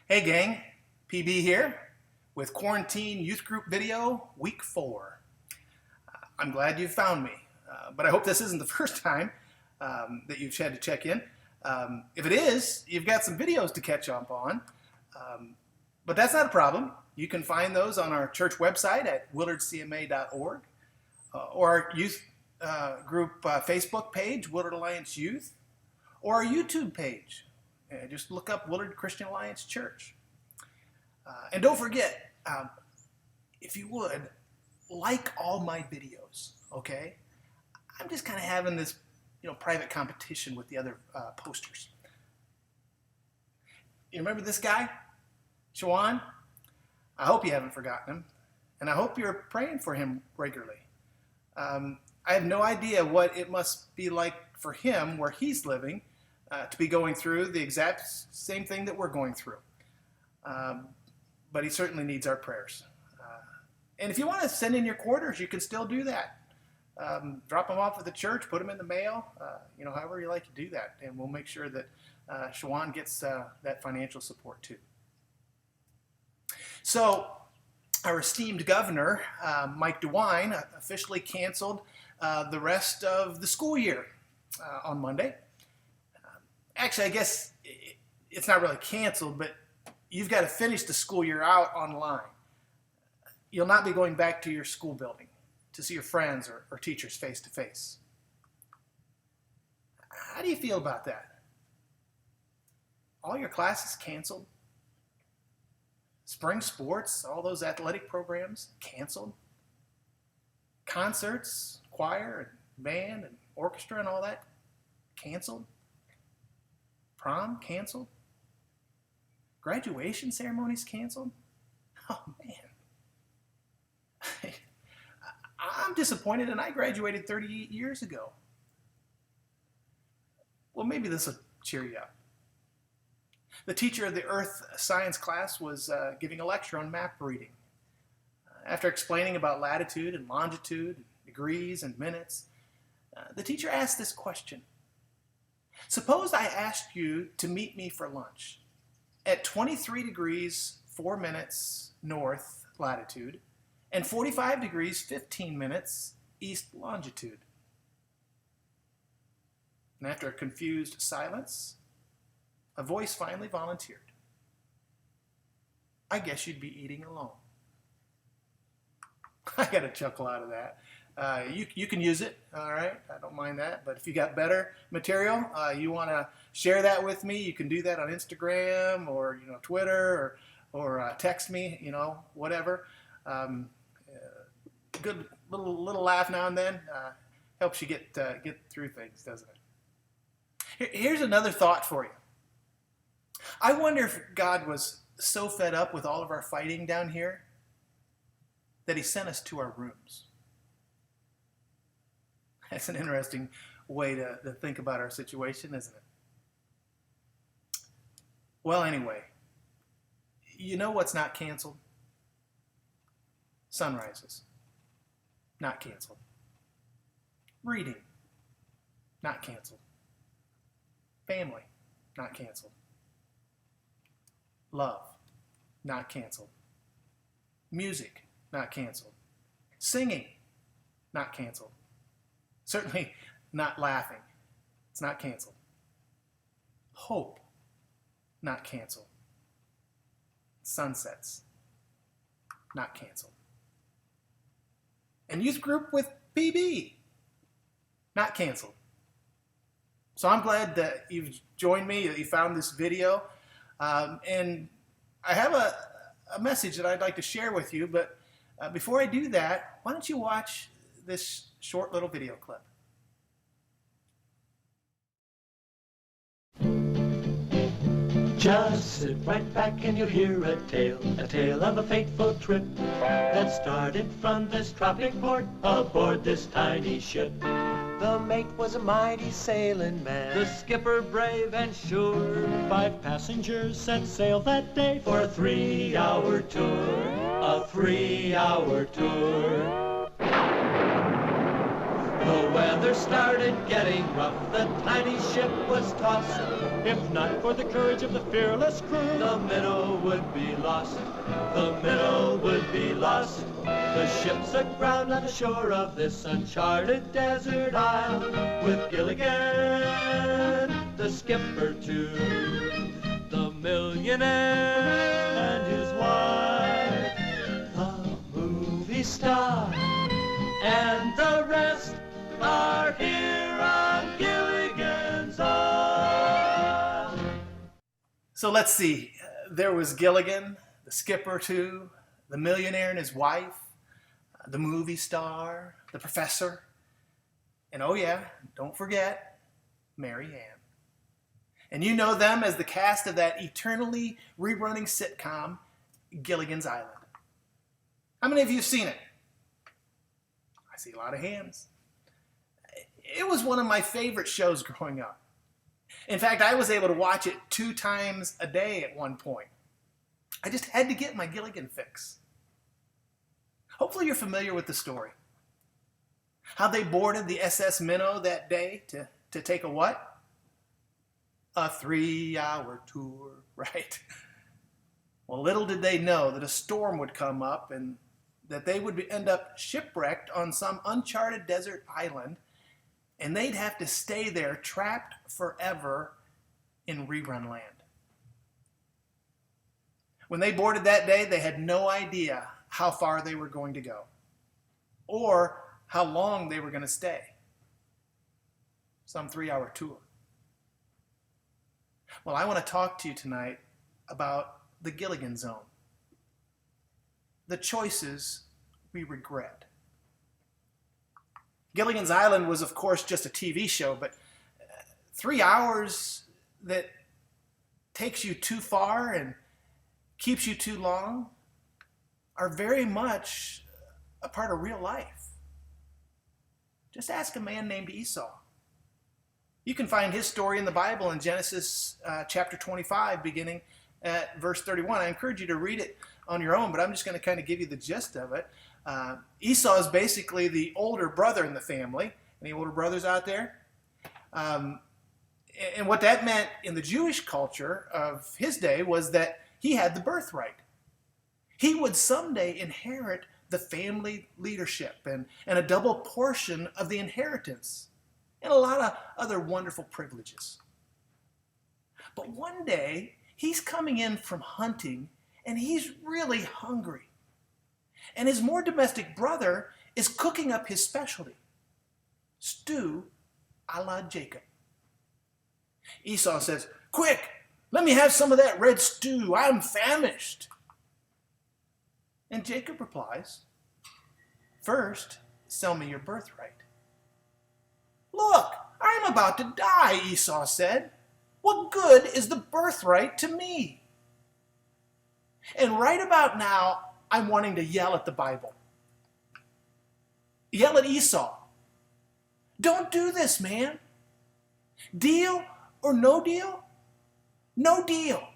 Hey gang, PB here with Quarantine Youth Group Video Week 4. I'm glad you found me, but I hope this isn't the first time that you've had to check in. If it is, you've got some videos to catch up on, but that's not a problem. You can find those on our church website at willardcma.org or our youth group Facebook page, Willard Alliance Youth, or our YouTube page. Just look up Willard Christian Alliance Church. And don't forget, if you would, like all my videos, okay? I'm just kind of having this, private competition with the other posters. You remember this guy, Shawan? I hope you haven't forgotten him, and I hope you're praying for him regularly. I have no idea what it must be like for him where he's living, to be going through the exact same thing that we're going through. But he certainly needs our prayers. And if you want to send in your quarters, you can still do that. Drop them off at the church, put them in the mail, however you like to do that. And we'll make sure that Shawan gets that financial support too. So our esteemed governor, Mike DeWine, officially canceled the rest of the school year on Monday. Actually, I guess it's not really canceled, but you've got to finish the school year out online. You'll not be going back to your school building to see your friends or teachers face to face. How do you feel about that? All your classes canceled. Spring sports, all those athletic programs canceled. Concerts, choir and band and orchestra and all that canceled. Prom canceled. Graduation ceremonies canceled. Oh man. I'm disappointed, and I graduated 38 years ago. Well, maybe this will cheer you up. The teacher of the Earth Science class was giving a lecture on map reading. After explaining about latitude and longitude, degrees and minutes, the teacher asked this question. Suppose I asked you to meet me for lunch at 23 degrees 4 minutes north latitude and 45 degrees 15 minutes east longitude. And after a confused silence, a voice finally volunteered. I guess you'd be eating alone. I got a chuckle out of that. You can use it, all right? I don't mind that. But if you got better material, you want to share that with me, you can do that on Instagram or Twitter or text me, whatever. Good little laugh now and then helps you get through things, doesn't it? Here's another thought for you. I wonder if God was so fed up with all of our fighting down here that he sent us to our rooms. That's an interesting way to think about our situation, isn't it? Well, anyway, you know what's not canceled? Sunrises. Not canceled. Reading. Not canceled. Family. Not canceled. Love. Not canceled. Music. Not canceled. Singing. Not canceled. Certainly not laughing. It's not canceled. Hope. Not canceled. Sunsets. Not canceled. And youth group with PB. Not canceled. So I'm glad that you've joined me, that you found this video. And I have a message that I'd like to share with you. But before I do that, why don't you watch this short little video clip. Just sit right back and you'll hear a tale of a fateful trip that started from this tropic port aboard this tiny ship. The mate was a mighty sailing man, The skipper brave and sure. 5 passengers set sail that day for a 3-hour tour. A 3-hour tour. The weather started getting rough, the tiny ship was tossed. If not for the courage of the fearless crew, the minnow would be lost. The minnow would be lost. The ship's aground on the shore of this uncharted desert isle, with Gilligan, the skipper too, the millionaire and his wife, the movie star, and the rest are here on Gilligan Zone. So let's see. There was Gilligan, the skipper too, the millionaire and his wife, the movie star, the professor, and oh yeah, don't forget, Mary Ann. And you know them as the cast of that eternally rerunning sitcom, Gilligan's Island. How many of you have seen it? I see a lot of hands. It was one of my favorite shows growing up. In fact, I was able to watch it 2 times a day at one point. I just had to get my Gilligan fix. Hopefully you're familiar with the story. How they boarded the SS Minnow that day to take a what? A 3-hour tour, right? Well, little did they know that a storm would come up and that they would end up shipwrecked on some uncharted desert island, and they'd have to stay there trapped forever in rerun land. When they boarded that day, they had no idea how far they were going to go or how long they were going to stay. Some 3-hour tour. Well, I want to talk to you tonight about the Gilligan Zone. The choices we regret. Gilligan's Island was, of course, just a TV show, but 3 hours that takes you too far and keeps you too long are very much a part of real life. Just ask a man named Esau. You can find his story in the Bible in Genesis chapter 25, beginning at verse 31. I encourage you to read it on your own, but I'm just going to kind of give you the gist of it. Esau is basically the older brother in the family. Any older brothers out there? And what that meant in the Jewish culture of his day was that he had the birthright. He would someday inherit the family leadership and a double portion of the inheritance and a lot of other wonderful privileges. But one day, he's coming in from hunting and he's really hungry. And his more domestic brother is cooking up his specialty, stew a la Jacob. Esau says, "Quick, let me have some of that red stew. I'm famished." And Jacob replies, "First, sell me your birthright." "Look, I'm about to die," Esau said. "What good is the birthright to me?" And right about now, I'm wanting to yell at the Bible. Yell at Esau. Don't do this, man. Deal or no deal? No deal.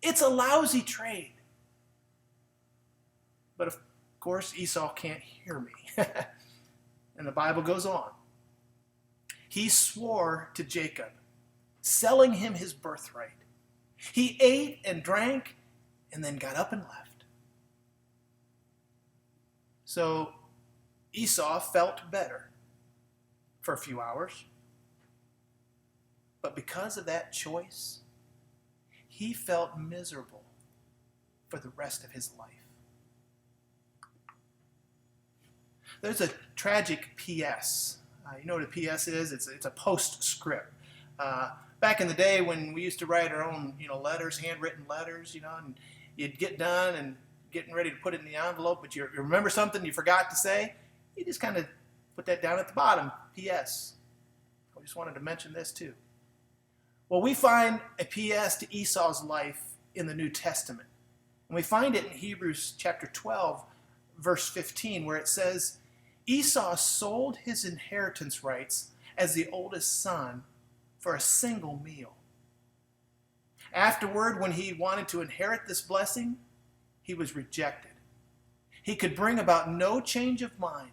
It's a lousy trade. But of course, Esau can't hear me. And the Bible goes on. He swore to Jacob, selling him his birthright. He ate and drank and then got up and left. So Esau felt better for a few hours. But because of that choice, he felt miserable for the rest of his life. There's a tragic PS. You know what a PS is? It's a postscript. Back in the day when we used to write our own, letters, handwritten letters, and you'd get done and getting ready to put it in the envelope, but you remember something you forgot to say, you just kind of put that down at the bottom, PS. I just wanted to mention this too. Well, we find a PS to Esau's life in the New Testament. And we find it in Hebrews chapter 12, verse 15, where it says, Esau sold his inheritance rights as the oldest son for a single meal. Afterward, when he wanted to inherit this blessing, he was rejected. He could bring about no change of mind.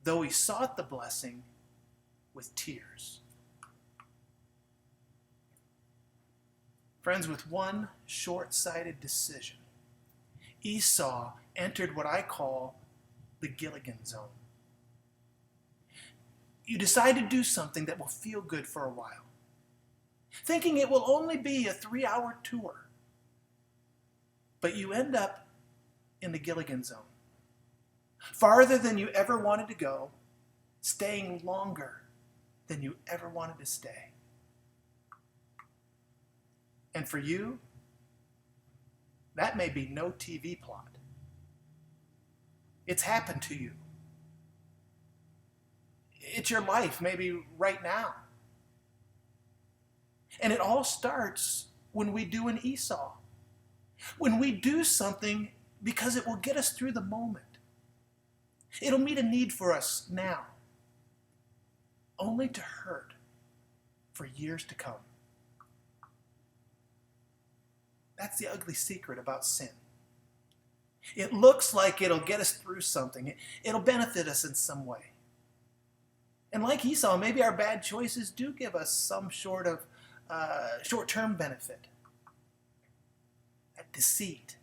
though he sought the blessing with tears. Friends, with one short-sighted decision, Esau entered what I call the Gilligan Zone. You decide to do something that will feel good for a while, thinking it will only be a 3-hour tour. But you end up in the Gilligan Zone, farther than you ever wanted to go, staying longer than you ever wanted to stay. And for you, that may be no TV plot. It's happened to you. It's your life, maybe right now. And it all starts when we do an Esau. When we do something because it will get us through the moment. It'll meet a need for us now, only to hurt for years to come. That's the ugly secret about sin. It looks like it'll get us through something. It'll benefit us in some way. And like Esau, maybe our bad choices do give us some short-term benefit. That deceit.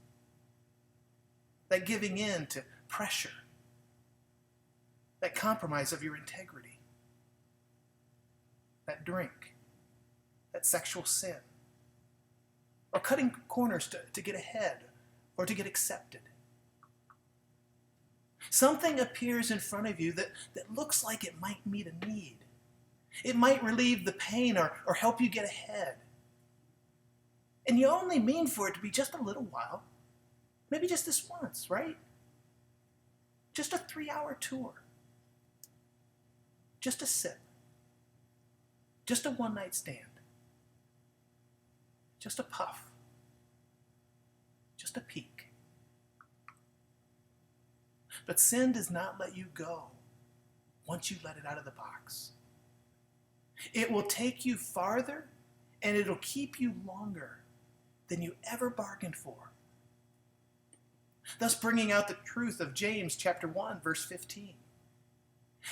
That giving in to pressure. That compromise of your integrity. That drink. That sexual sin. Or cutting corners to get ahead or to get accepted. Something appears in front of you that looks like it might meet a need. It might relieve the pain or help you get ahead. And you only mean for it to be just a little while. Maybe just this once, right? Just a 3-hour tour. Just a sip. Just a one-night stand. Just a puff. Just a peek. But sin does not let you go once you let it out of the box. It will take you farther and it'll keep you longer than you ever bargained for. Thus bringing out the truth of James chapter 1, verse 15.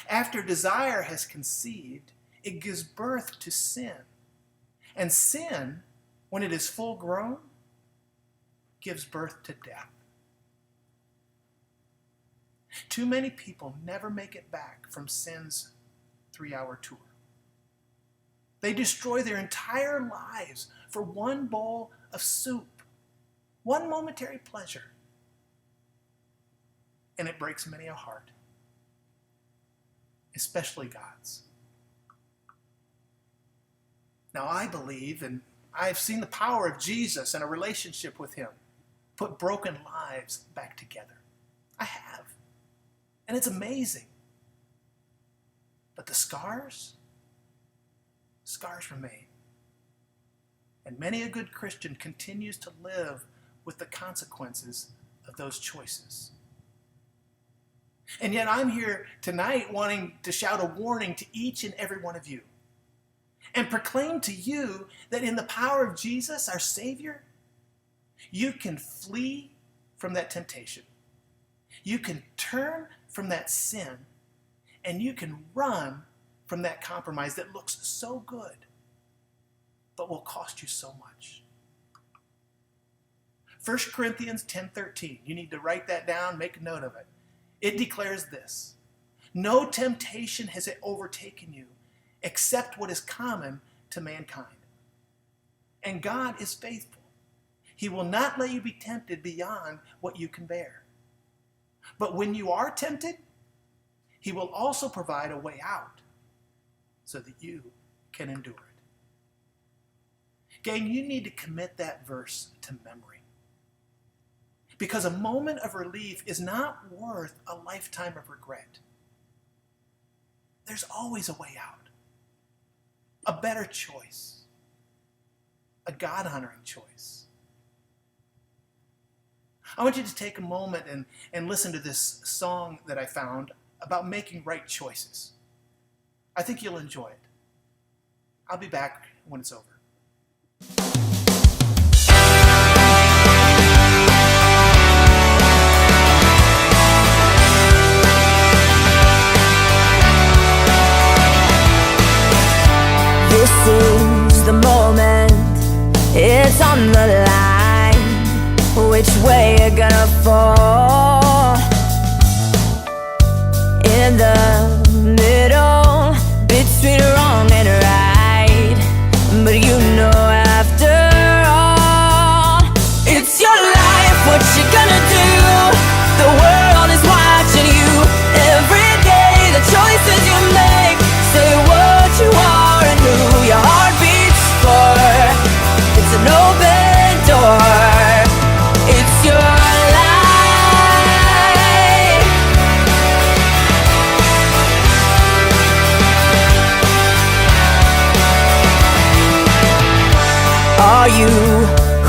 After desire has conceived, it gives birth to sin. And sin, when it is full grown, gives birth to death. Too many people never make it back from sin's 3-hour tour. They destroy their entire lives for one bowl of soup, one momentary pleasure. And it breaks many a heart, especially God's. Now I believe, and I've seen the power of Jesus and a relationship with him put broken lives back together. I have. And it's amazing. But the scars remain. And many a good Christian continues to live with the consequences of those choices. And yet I'm here tonight wanting to shout a warning to each and every one of you and proclaim to you that in the power of Jesus, our Savior, you can flee from that temptation. You can turn from that sin, and you can run from that compromise that looks so good, but will cost you so much. 1 Corinthians 10:13, you need to write that down, make a note of it. It declares this: no temptation has overtaken you except what is common to mankind. And God is faithful. He will not let you be tempted beyond what you can bear. But when you are tempted, he will also provide a way out so that you can endure it. Gang, you need to commit that verse to memory. Because a moment of relief is not worth a lifetime of regret. There's always a way out. A better choice. A God-honoring choice. I want you to take a moment and listen to this song that I found about making right choices. I think you'll enjoy it. I'll be back when it's over. fall in the middle between wrong and right. But you know after all, it's your life, what you gonna do? The world is watching you every day. The choices you make say what you are and who your heart beats for. It's an open door. It's your life. Are you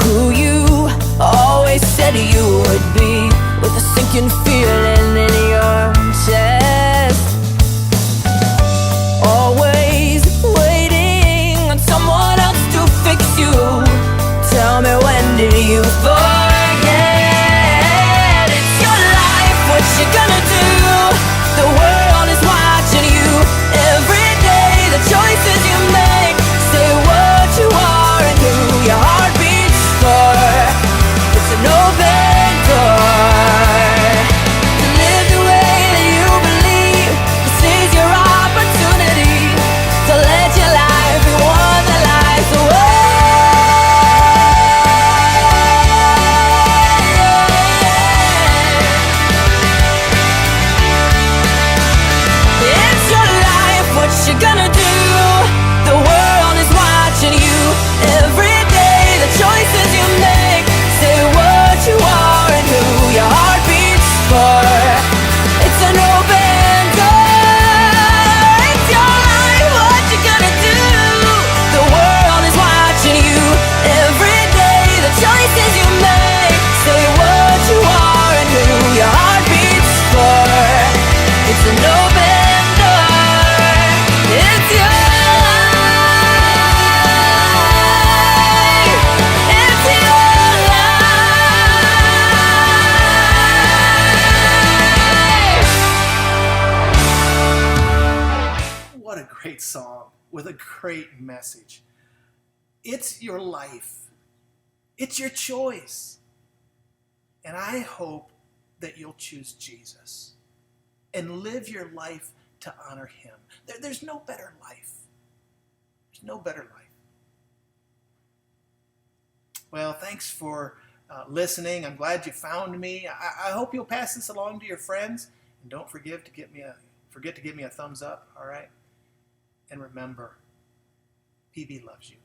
who you always said you would be, with a sinking feeling in your chest? Always waiting on someone else to fix you. Tell me, when did you forget? It's your life, what you gonna do? The world is watching you every day. The choices you make say what you are and who your heart beats for. It's an open door to live the way that you believe. This is your opportunity to let your life be one that lies away. It's your life, what you gonna do? The world is watching you every day. The choices you make say what you are and who your heart beats for. It's an open door. It's your life, what you gonna do? The world is watching you every day. The choices you make say what you are and who your heart beats for. It's an open door. It's your life. It's your life. What a great song with a great message. It's your life. It's your choice. And I hope that you'll choose Jesus and live your life to honor him. There's no better life. There's no better life. Well, thanks for listening. I'm glad you found me. I hope you'll pass this along to your friends. And don't forget to give me a thumbs up, all right? And remember, PB loves you.